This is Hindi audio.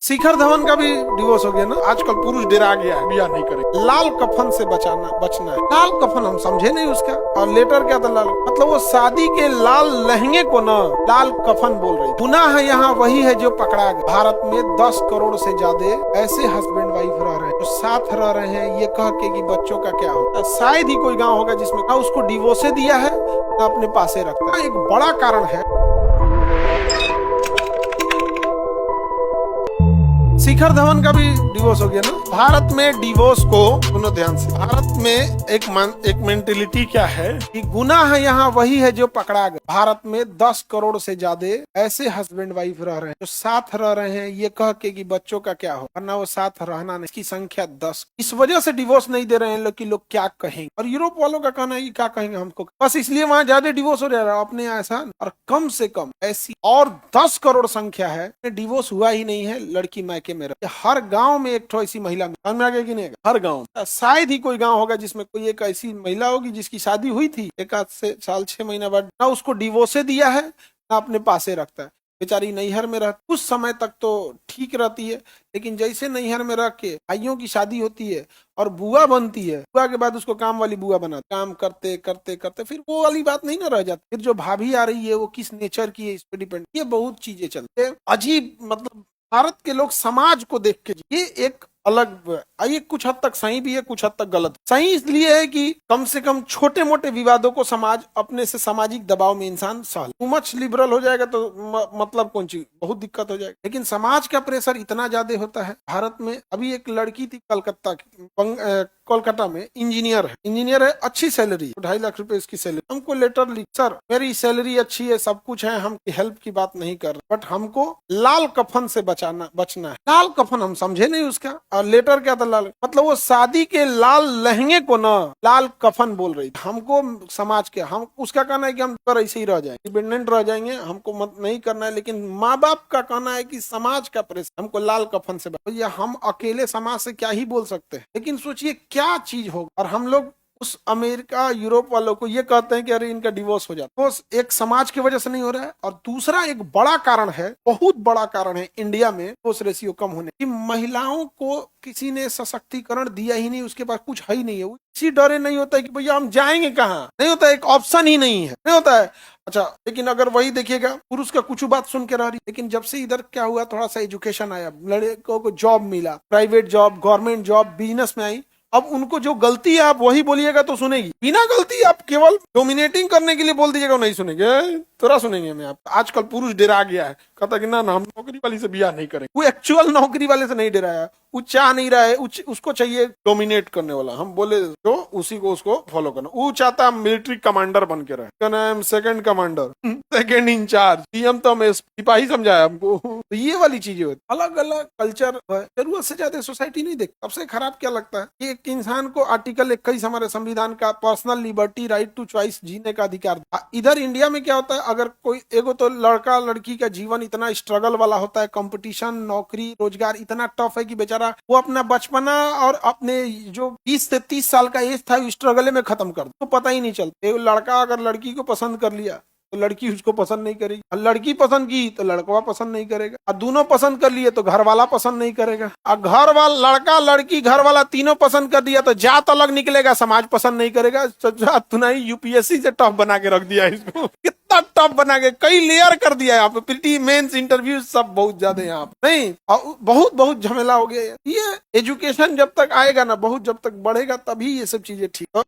शिखर धवन का भी डिवोर्स हो गया ना। आजकल पुरुष डरा गया है, बिया नहीं करे। लाल कफन से बचना है। लाल कफन हम समझे नहीं उसका। और लेटर क्या था लाल, मतलब वो शादी के लाल लहंगे को ना लाल कफन बोल रही। गुनाह यहाँ वही है जो पकड़ा गया। भारत में 10 करोड़ से ज्यादा ऐसे हस्बैंड वाइफ रह रहे हैं जो साथ रह रहे हैं ये कह के कि बच्चों का क्या होगा। शायद ही कोई गाँव होगा जिसमें ना उसको डिवोर्स दिया है ना अपने पासे रखता है। एक बड़ा कारण है। शिखर धवन का भी डिवोर्स हो गया ना। भारत में डिवोर्स को सुनो ध्यान से। भारत में एक मेंटेलिटी क्या है कि गुनाह यहाँ वही है जो पकड़ा गया। भारत में 10 करोड़ से ज्यादा ऐसे हस्बैंड वाइफ रह रहे हैं जो साथ रह रहे हैं ये कह के कि बच्चों का क्या हो, वरना वो साथ रहना नहीं। इसकी संख्या 10। इस वजह से डिवोर्स नहीं दे रहे हैं लोग कि लोग क्या कहेंगे। और यूरोप वालों का कहना है कि क्या कहेंगे हमको, बस इसलिए वहाँ ज्यादा डिवोर्स हो रहा है अपने ऐसा। और कम से कम ऐसी और 10 करोड़ संख्या है डिवोर्स हुआ ही नहीं है लड़की मायके में। हर गांव में एक ठो ऐसी महिला में आगे कि नहीं, हर गांव शायद ही कोई गांव होगा जिसमें कोई एक ऐसी महिला होगी जिसकी शादी हुई थी 1 साल 6 महीना बाद ना उसको डिवोर्स दिया है ना अपने पासे रखता है। बेचारी नैहर में रहती, कुछ समय तक तो ठीक रहती है, लेकिन जैसे नैहर में रह के भाइयों की शादी होती है और बुआ बनती है, बुआ के बाद उसको काम वाली बुआ बना, काम करते करते करते फिर वो वाली बात नहीं ना रह जाती। फिर जो भाभी आ रही है वो किस नेचर की है इस पे डिपेंड। ये बहुत चीजें चलते हैं अजीब। मतलब भारत के लोग समाज को देख के ये एक अलग, ये कुछ हद तक सही भी है कुछ हद तक गलत। सही इसलिए है कि कम से कम छोटे मोटे विवादों को समाज अपने से सामाजिक दबाव में इंसान सहल। टू मच लिबरल हो जाएगा तो मतलब कौन चीज बहुत दिक्कत हो जाएगी। लेकिन समाज का प्रेशर इतना ज्यादा होता है भारत में। अभी एक लड़की थी कोलकाता में, इंजीनियर है, अच्छी सैलरी 2.5 लाख रुपए इसकी सैलरी। हमको लेटर लिख, सर मेरी सैलरी अच्छी है, सब कुछ है, हम हेल्प की बात नहीं कर रहे, बट हमको लाल कफन से बचना है। लाल कफन हम समझे नहीं उसका। और लेटर क्या था लाल, मतलब वो शादी के लाल लहंगे को ना लाल कफन बोल रही। हमको समाज के, हम उसका कहना है कि हम पर ऐसे ही रह जाएंगे, डिपेंडेंट रह जाएंगे, हमको मत नहीं करना है। लेकिन माँ बाप का कहना है कि समाज का प्रेशर, हमको लाल कफन से भैया हम अकेले समाज से क्या ही बोल सकते हैं। लेकिन सोचिए क्या चीज होगा। और हम लोग उस अमेरिका यूरोप वालों को ये कहते हैं कि अरे इनका डिवोर्स हो जाता है। तो एक समाज की वजह से नहीं हो रहा है। और दूसरा एक बड़ा कारण है, बहुत बड़ा कारण है इंडिया में डिवोर्स रेशियो कम होने की। महिलाओं को किसी ने सशक्तिकरण दिया ही नहीं, उसके पास कुछ है ही नहीं है। इसी डरे नहीं होता है कि भैया हम जाएंगे कहाँ, नहीं होता, एक ऑप्शन ही नहीं है, नहीं होता है। अच्छा, लेकिन अगर वही देखिएगा पुरुष का कुछ बात सुन के रह रही, लेकिन जब से इधर क्या हुआ, थोड़ा सा एजुकेशन आया, लड़कों को जॉब मिला, private job, government job, business में आई, अब उनको जो गलती है आप वही बोलिएगा तो सुनेगी। बिना गलती आप केवल डोमिनेटिंग करने के लिए बोल दीजिएगा नहीं सुनेंगे, थोड़ा सुनेंगे मैं आप। आजकल पुरुष डरा गया है, कहता कि ना हम नौकरी वाली से बियाह नहीं करेंगे। वो एक्चुअल नौकरी वाले से नहीं डराया, वो चाह नहीं रहा है, उसको चाहिए डोमिनेट करने वाला। हम बोले तो उसी को उसको फॉलो करना। वो चाहता मिलिट्री कमांडर बन के रहे, क्या नाम, second commander, second incharge, PM तो हमें सिपाही समझाया हमको। तो ये वाली चीजें होती, अलग अलग कल्चर है। जरूरत से ज्यादा सोसाइटी नहीं देखती। सबसे खराब क्या लगता है कि एक इंसान को आर्टिकल 21 हमारे संविधान का personal liberty, right to choice, जीने का अधिकार। इधर इंडिया में क्या होता है, अगर कोई एगो तो लड़का लड़की का जीवन इतना स्ट्रगल वाला होता है, कंपटीशन, नौकरी रोजगार इतना टफ है कि बेचारा वो अपना बचपना और अपने जो 20 से 30 साल का एज था स्ट्रगल में खत्म कर दो, तो पता ही नहीं चलता। एक लड़का अगर लड़की को पसंद कर लिया तो लड़की उसको पसंद नहीं करेगी, और लड़की पसंद की तो लड़का पसंद नहीं करेगा, और दोनों पसंद कर लिए तो घर वाला पसंद नहीं करेगा, और घर वाला, लड़का लड़की घर वाला तीनों पसंद कर दिया तो जात अलग निकलेगा, समाज पसंद नहीं करेगा। तूने यूपीएससी से टफ बना के रख दिया इसको, कितना टफ बना के कई लेयर कर दिया यहाँ पे, प्रीटी मेंस इंटरव्यू सब बहुत ज्यादा यहाँ पे नहीं, बहुत झमेला हो गया। ये एजुकेशन जब तक आएगा ना, बहुत जब तक बढ़ेगा तभी ये सब चीजें ठीक।